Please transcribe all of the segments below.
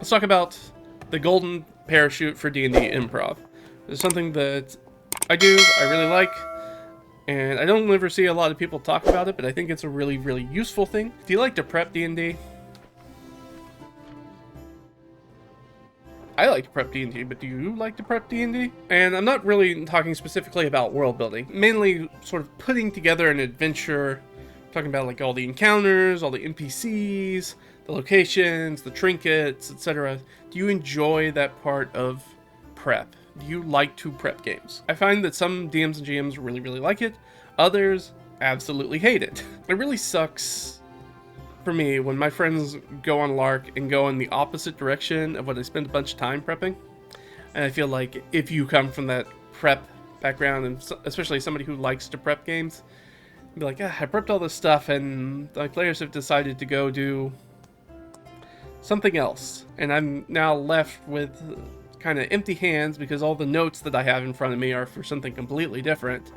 Let's talk about the golden parachute for D&D Improv. It's something that I really like, and I don't ever see a lot of people talk about it, but I think it's a really, really useful thing. Do you like to prep D&D? I like to prep D&D, but do you like to prep D&D? And I'm not really talking specifically about world building, mainly sort of putting together an adventure, talking about like all the encounters, all the NPCs, the locations, the trinkets, etc. Do you enjoy that part of prep? Do you like to prep games? I find that some DMs and GMs really, really like it. Others absolutely hate it. It really sucks for me when my friends go on LARK and go in the opposite direction of what I spend a bunch of time prepping. And I feel like if you come from that prep background, and especially somebody who likes to prep games, be like, I prepped all this stuff and my players have decided to go do something else. And I'm now left with kind of empty hands because all the notes that I have in front of me are for something completely different.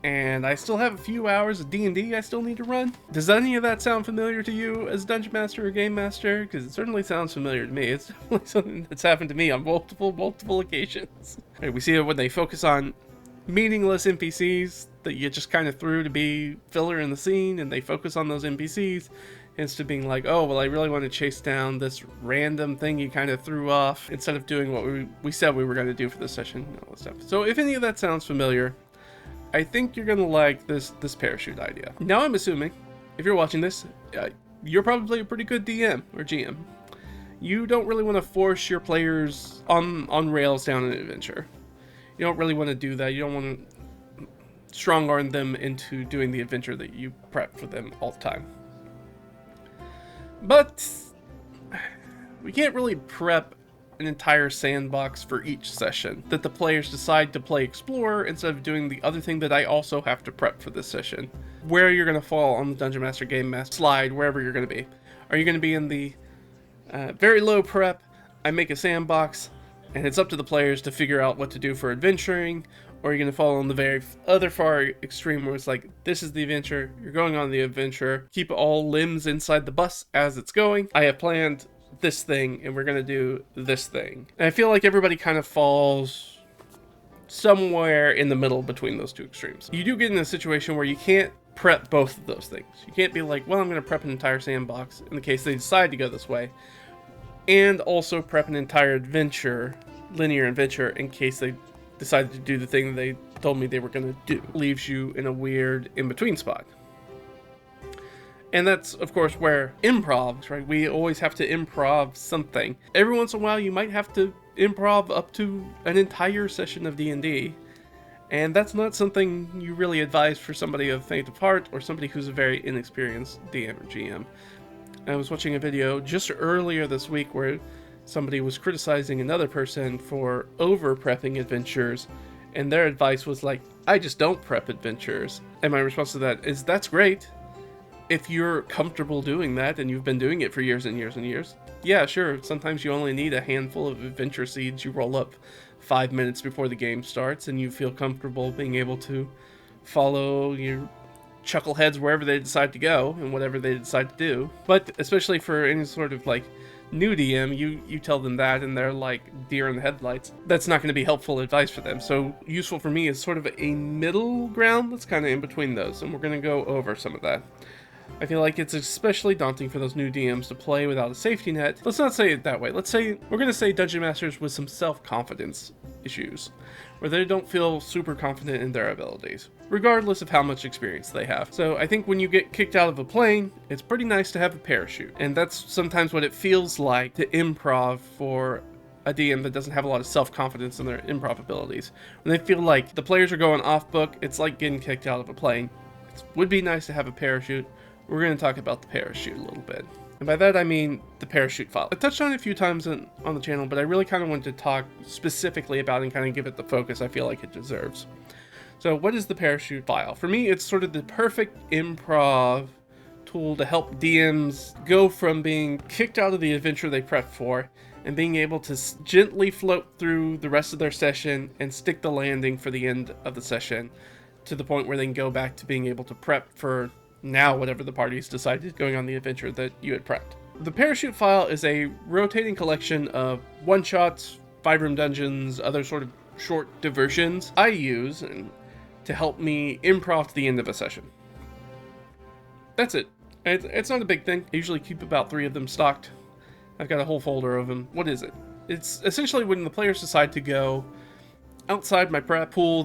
And I still have a few hours of D&D I still need to run. Does any of that sound familiar to you as Dungeon Master or Game Master? Because it certainly sounds familiar to me. It's definitely something that's happened to me on multiple occasions. Right, we see it when they focus on meaningless NPCs that you just kind of threw to be filler in the scene, and they focus on those NPCs instead of being like, oh, well, I really want to chase down this random thing you kind of threw off, instead of doing what we said we were going to do for this session and all that stuff. So if any of that sounds familiar, I think you're going to like this parachute idea. Now I'm assuming, if you're watching this, you're probably a pretty good DM or GM. You don't really want to force your players on rails down an adventure. You don't really want to do that. You don't want to strong arm them into doing the adventure that you prep for them all the time. But we can't really prep an entire sandbox for each session that the players decide to play Explorer instead of doing the other thing that I also have to prep for this session. Where you're going to fall on the Dungeon Master Game Master slide, wherever you're going to be. Are you going to be in the very low prep, I make a sandbox, and it's up to the players to figure out what to do for adventuring? Or are you going to fall on the very other far extreme where it's like, this is the adventure, you're going on the adventure, keep all limbs inside the bus as it's going. I have planned this thing and we're going to do this thing. And I feel like everybody kind of falls somewhere in the middle between those two extremes. You do get in a situation where you can't prep both of those things. You can't be like, well, I'm going to prep an entire sandbox in the case they decide to go this way, and also prep an entire adventure, linear adventure, in case they decided to do the thing they told me they were going to do. Leaves you in a weird in-between spot. And that's, of course, where improv, right? We always have to improv something. Every once in a while, you might have to improv up to an entire session of D&D. And that's not something you really advise for somebody of faint of heart or somebody who's a very inexperienced DM or GM. I was watching a video just earlier this week where somebody was criticizing another person for over-prepping adventures, and their advice was like, I just don't prep adventures. And my response to that is, that's great. If you're comfortable doing that and you've been doing it for years and years and years, yeah, sure, sometimes you only need a handful of adventure seeds you roll up 5 minutes before the game starts and you feel comfortable being able to follow your chuckleheads wherever they decide to go and whatever they decide to do. But especially for any sort of like new DM, you tell them that and they're like deer in the headlights. That's not going to be helpful advice for them. So useful for me is sort of a middle ground that's kind of in between those, and we're going to go over some of that. I feel like it's especially daunting for those new DMs to play without a safety net. Let's not say it that way. Let's say we're going to say Dungeon Masters with some self-confidence issues, where they don't feel super confident in their abilities, regardless of how much experience they have. So I think when you get kicked out of a plane, it's pretty nice to have a parachute. And that's sometimes what it feels like to improv for a DM that doesn't have a lot of self-confidence in their improv abilities. When they feel like the players are going off book, it's like getting kicked out of a plane. It would be nice to have a parachute. We're going to talk about the parachute a little bit. And by that I mean the parachute file. I touched on it a few times on the channel, but I really kind of wanted to talk specifically about it and kind of give it the focus I feel like it deserves. So what is the parachute file? For me, it's sort of the perfect improv tool to help DMs go from being kicked out of the adventure they prepped for and being able to gently float through the rest of their session and stick the landing for the end of the session to the point where they can go back to being able to prep for now whatever the parties decided going on the adventure that you had prepped. The parachute file is a rotating collection of one-shots, 5-room dungeons, other sort of short diversions I use to help me improv to the end of a session. That's it. It's not a big thing. I usually keep about 3 of them stocked. I've got a whole folder of them. What is it? It's essentially when the players decide to go outside my prep, pull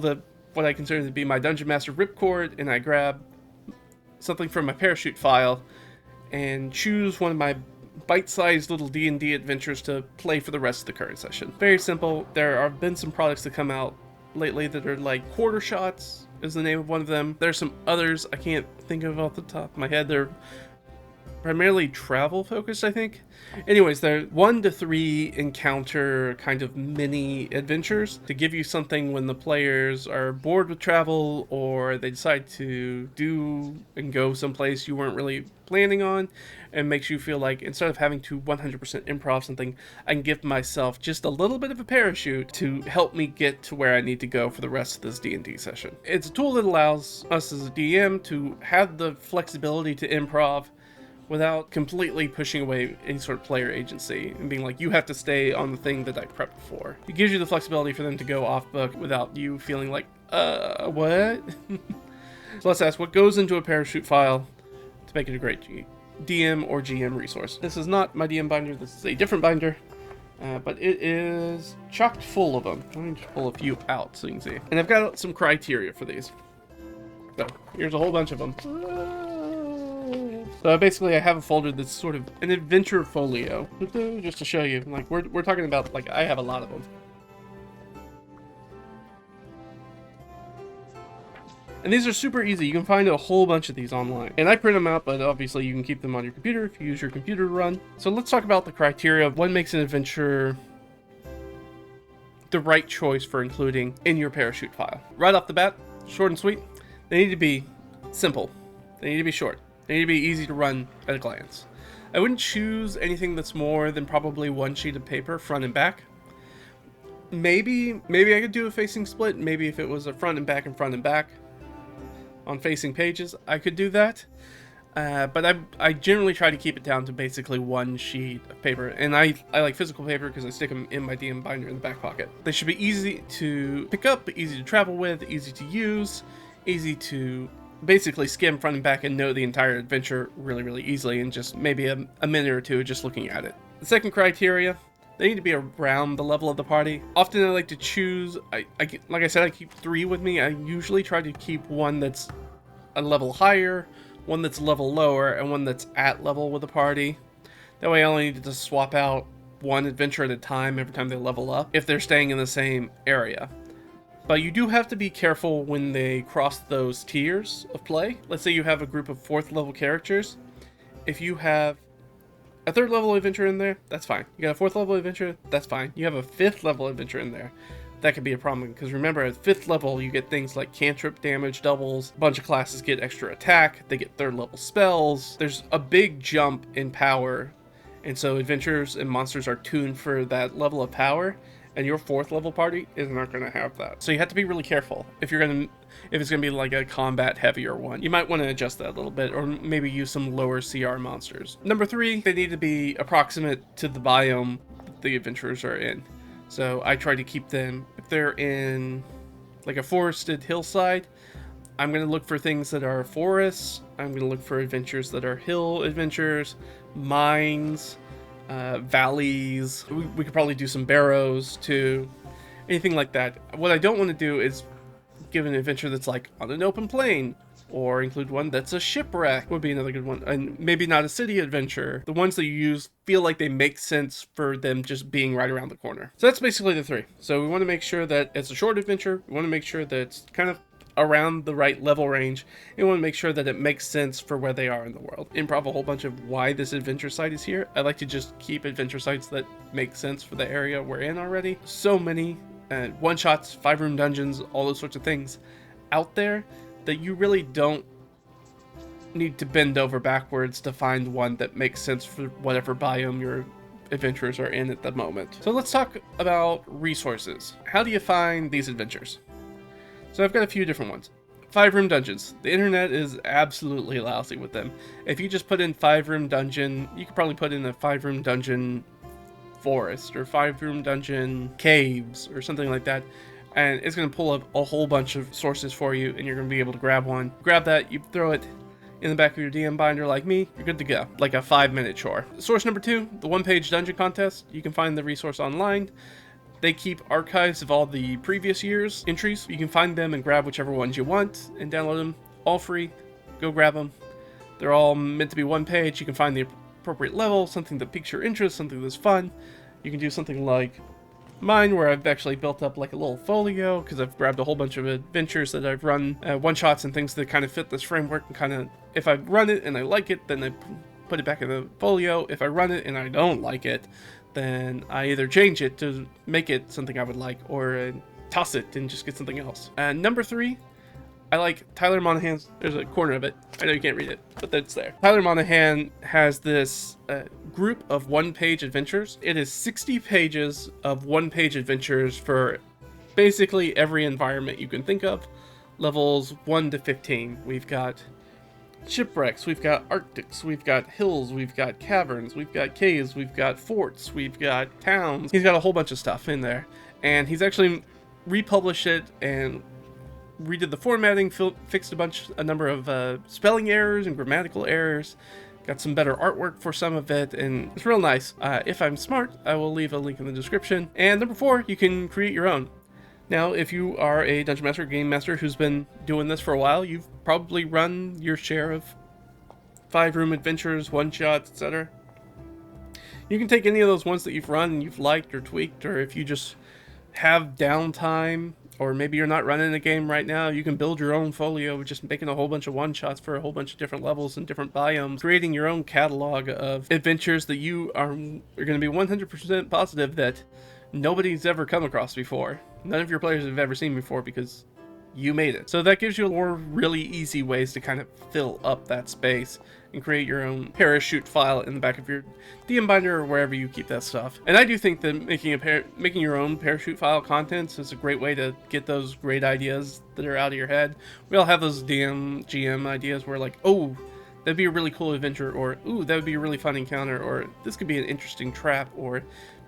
what I consider to be my Dungeon Master ripcord, and I grab something from my parachute file and choose one of my bite-sized little D&D adventures to play for the rest of the current session. Very simple. There have been some products that come out lately that are like quarter shots is the name of one of them. There's some others I can't think of off the top of my head. They're primarily travel focused, I think. Anyways, they're 1 to 3 encounter kind of mini adventures to give you something when the players are bored with travel or they decide to do and go someplace you weren't really planning on, and makes you feel like instead of having to 100% improv something, I can give myself just a little bit of a parachute to help me get to where I need to go for the rest of this D&D session. It's a tool that allows us as a DM to have the flexibility to improv without completely pushing away any sort of player agency and being like, you have to stay on the thing that I prepped for. It gives you the flexibility for them to go off book without you feeling like, what? So let's ask, what goes into a parachute file to make it a great DM or GM resource? This is not my DM binder, this is a different binder, but it is chocked full of them. Let me just pull a few out so you can see. And I've got some criteria for these. So here's a whole bunch of them. So basically I have a folder that's sort of an adventure folio, just to show you, like we're talking about, like, I have a lot of them. And these are super easy. You can find a whole bunch of these online. And I print them out, but obviously you can keep them on your computer if you use your computer to run. So let's talk about the criteria of what makes an adventure the right choice for including in your parachute file. Right off the bat, short and sweet. They need to be simple. They need to be short. They need to be easy to run at a glance. I wouldn't choose anything that's more than probably 1 sheet of paper, front and back. Maybe I could do a facing split. Maybe if it was a front and back on facing pages, I could do that. But I generally try to keep it down to basically 1 sheet of paper. And I like physical paper because I stick them in my DM binder in the back pocket. They should be easy to pick up, easy to travel with, easy to use, easy to basically skim front and back and know the entire adventure really, really easily in just maybe a minute or two just looking at it. The second criteria, they need to be around the level of the party. Often I like to choose, like I said, I keep 3 with me. I usually try to keep one that's a level higher, one that's a level lower, and one that's at level with the party. That way I only need to swap out 1 adventure at a time every time they level up if they're staying in the same area. But you do have to be careful when they cross those tiers of play. Let's say you have a group of 4th level characters. If you have a 3rd level adventure in there, that's fine. You got a 4th level adventure, that's fine. You have a 5th level adventure in there, that could be a problem. Because remember, at 5th level, you get things like cantrip damage doubles. A bunch of classes get extra attack. They get 3rd level spells. There's a big jump in power. And so adventures and monsters are tuned for that level of power. And your 4th level party is not going to have that. So you have to be really careful if it's going to be like a combat heavier one. You might want to adjust that a little bit, or maybe use some lower CR monsters. Number 3, they need to be approximate to the biome that the adventurers are in. So I try to keep them, if they're in like a forested hillside, I'm going to look for things that are forests. I'm going to look for adventures that are hill adventures, mines, valleys. We could probably do some barrows too, anything like that. What I don't want to do is give an adventure that's like on an open plain, or include one that's a shipwreck would be another good one, and maybe not a city adventure. The ones that you use feel like they make sense for them just being right around the corner. So that's basically the 3. So we want to make sure that it's a short adventure. We want to make sure that it's kind of around the right level range, and we want to make sure that it makes sense for where they are in the world. Improv a whole bunch of why this adventure site is here. I like to just keep adventure sites that make sense for the area we're in already. So many one-shots, 5-room dungeons, all those sorts of things out there that you really don't need to bend over backwards to find one that makes sense for whatever biome your adventurers are in at the moment. So let's talk about resources. How do you find these adventures? So I've got a few different ones. 5-room dungeons. The internet is absolutely lousy with them. If you just put in 5-room dungeon, you could probably put in a 5-room dungeon forest or 5-room dungeon caves or something like that, and it's going to pull up a whole bunch of sources for you, and you're going to be able to grab one. Grab that, you throw it in the back of your DM binder like me, you're good to go. Like a 5-minute chore. Source number 2, the one-page dungeon contest. You can find the resource online. They keep archives of all the previous year's entries. You can find them and grab whichever ones you want and download them. All free. Go grab them. They're all meant to be one page. You can find the appropriate level, something that piques your interest, something that's fun. You can do something like mine, where I've actually built up like a little folio because I've grabbed a whole bunch of adventures that I've run, one-shots and things that kind of fit this framework, and kind of, if I run it and I like it, then I put it back in the folio. If I run it and I don't like it, then I either change it to make it something I would like, or toss it and just get something else. And number 3, I like Tyler Monahan's, there's a corner of it, I know you can't read it, but that's there. Tyler Monahan has this group of one-page adventures. It is 60 pages of one-page adventures for basically every environment you can think of, levels 1 to 15. We've got shipwrecks, we've got arctics, we've got hills, we've got caverns, we've got caves, we've got forts, we've got towns. He's got a whole bunch of stuff in there, and he's actually republished it and redid the formatting, fixed a number of spelling errors and grammatical errors, got some better artwork for some of it, and it's real nice. If I'm smart, I will leave a link in the description. And number 4, you can create your own. Now, if you are a Dungeon Master or Game Master who's been doing this for a while, you've probably run your share of 5-room adventures, one-shots, etc. You can take any of those ones that you've run and you've liked or tweaked, or if you just have downtime, or maybe you're not running a game right now, you can build your own folio with just making a whole bunch of one-shots for a whole bunch of different levels and different biomes, creating your own catalog of adventures that you are going to be 100% positive that nobody's ever come across before. None of your players have ever seen before because you made it. So that gives you 4 really easy ways to kind of fill up that space and create your own parachute file in the back of your DM binder or wherever you keep that stuff. And I do think that making your own parachute file contents is a great way to get those great ideas that are out of your head. We all have those GM ideas where like, oh, that'd be a really cool adventure, or ooh, that would be a really fun encounter, or this could be an interesting trap, or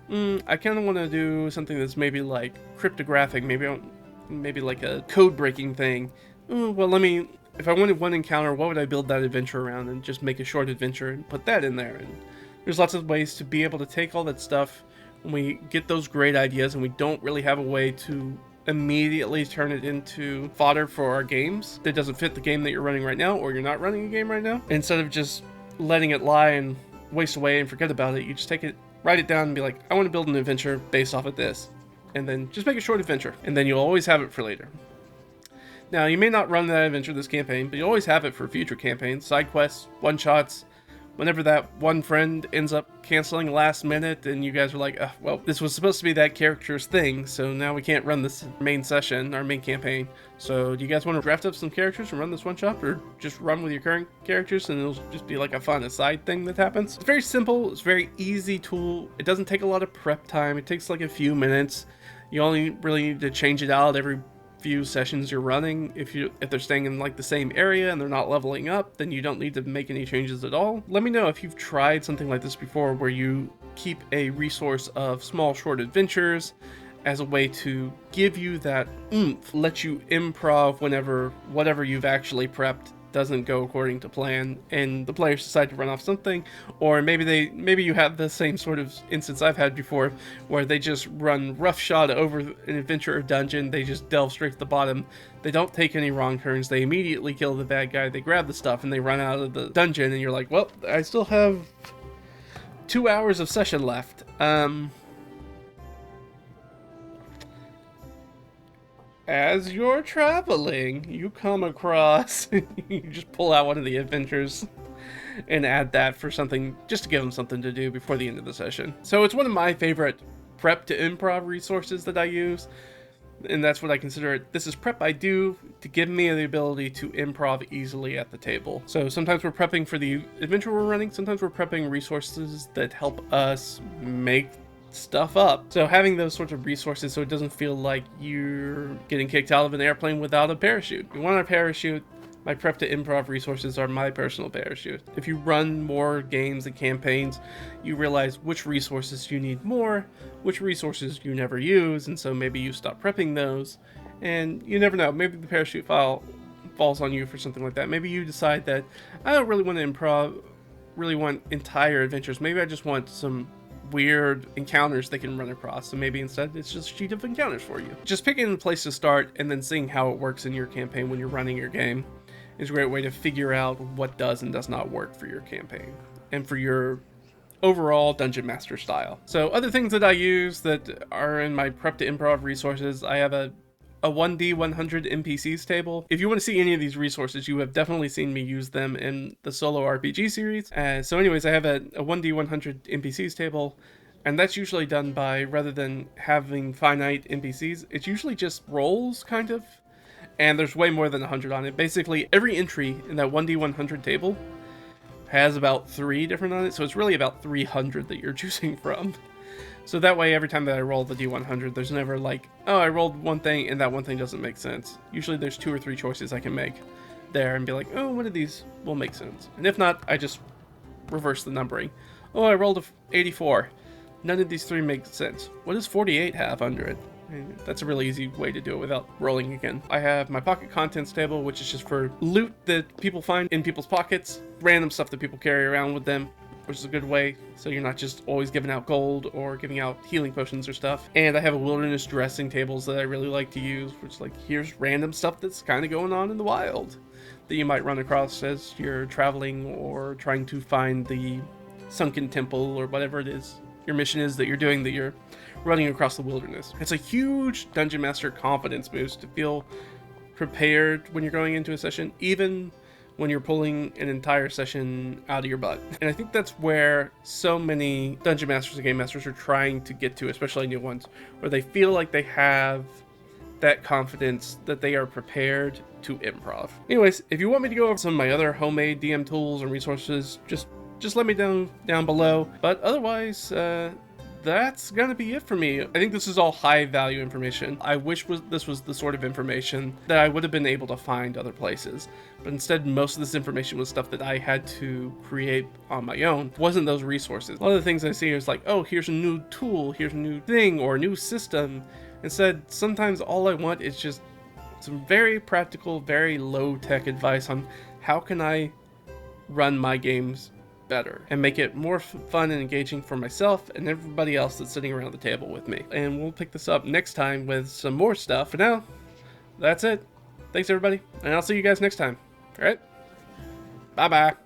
I kind of want to do something that's maybe like cryptographic, maybe like a code breaking thing. Well, if I wanted one encounter, what would I build that adventure around, and just make a short adventure and put that in there. And there's lots of ways to be able to take all that stuff when we get those great ideas and we don't really have a way to immediately turn it into fodder for our games that doesn't fit the game that you're running right now, or you're not running a game right now. Instead of just letting it lie and waste away and forget about it, you just take it, write it down and be like, I want to build an adventure based off of this. And then just make a short adventure, and then you'll always have it for later. Now, you may not run that adventure this campaign, but you always have it for future campaigns, side quests, one-shots. Whenever that one friend ends up canceling last minute and you guys are like, well, this was supposed to be that character's thing, so now we can't run this main session, our main campaign. So do you guys want to draft up some characters and run this one-shot, or just run with your current characters and it'll just be like a fun aside thing that happens? It's very simple, it's a very easy tool. It doesn't take a lot of prep time. It takes like a few minutes. You only really need to change it out every few sessions you're running. If they're staying in like the same area and they're not leveling up, then you don't need to make any changes at all. Let me know if you've tried something like this before, where you keep a resource of small short adventures as a way to give you that oomph, let you improv whenever whatever you've actually prepped doesn't go according to plan and the players decide to run off something. Or maybe you have the same sort of instance I've had before, where they just run roughshod over an adventure or dungeon. They just delve straight to the bottom. They don't take any wrong turns. They immediately kill the bad guy. They grab the stuff and they run out of the dungeon, and you're like, well, I still have 2 hours of session left. As you're traveling, you come across, you just pull out one of the adventures and add that for something, just to give them something to do before the end of the session. So it's one of my favorite prep to improv resources that I use, and that's what I consider it. This is prep I do to give me the ability to improv easily at the table. So sometimes we're prepping for the adventure we're running, sometimes we're prepping resources that help us make stuff up. So having those sorts of resources so it doesn't feel like you're getting kicked out of an airplane without a parachute. You want a parachute, my prep to improv resources are my personal parachute. If you run more games and campaigns, you realize which resources you need more, which resources you never use, and so maybe you stop prepping those. And you never know, maybe the parachute file falls on you for something like that. Maybe you decide that I don't really want to improv, really want entire adventures. Maybe I just want some weird encounters they can run across, so maybe instead it's just a sheet of encounters for you. Just picking a place to start and then seeing how it works in your campaign when you're running your game is a great way to figure out what does and does not work for your campaign and for your overall dungeon master style. So other things that I use that are in my prep to improv resources, I have a 1D100 NPCs table. If you want to see any of these resources, you have definitely seen me use them in the solo RPG series. So anyways, I have a 1D100 NPCs table, and that's usually done by, rather than having finite NPCs, it's usually just rolls, kind of. And there's way more than 100 on it. Basically, every entry in that 1D100 table has about 3 different on it, so it's really about 300 that you're choosing from. So that way, every time that I roll the D100, there's never like, oh, I rolled one thing and that one thing doesn't make sense. Usually there's 2 or 3 choices I can make there and be like, oh, one of these will make sense. And if not, I just reverse the numbering. Oh, I rolled a 84. None of these 3 make sense. What does 48 have under it? That's a really easy way to do it without rolling again. I have my pocket contents table, which is just for loot that people find in people's pockets, random stuff that people carry around with them, which is a good way, so you're not just always giving out gold or giving out healing potions or stuff. And I have a wilderness dressing tables that I really like to use, which is like, here's random stuff that's kind of going on in the wild that you might run across as you're traveling or trying to find the sunken temple or whatever it is your mission is that you're doing, that you're running across the wilderness. It's a huge Dungeon Master confidence boost to feel prepared when you're going into a session, even when you're pulling an entire session out of your butt. And I think that's where so many Dungeon Masters and Game Masters are trying to get to, especially new ones, where they feel like they have that confidence that they are prepared to improv. Anyways, if you want me to go over some of my other homemade DM tools and resources, just let me down below. But otherwise, that's gonna be it for me. I think this is all high value information. I wish this was the sort of information that I would have been able to find other places. But instead, most of this information was stuff that I had to create on my own. It wasn't those resources. A lot of the things I see is like, oh, here's a new tool, here's a new thing, or a new system. Instead, sometimes all I want is just some very practical, very low-tech advice on how can I run my games better and make it more fun and engaging for myself and everybody else that's sitting around the table with me. And we'll pick this up next time with some more stuff. For now, that's it. Thanks everybody, and I'll see you guys next time. All right, bye bye.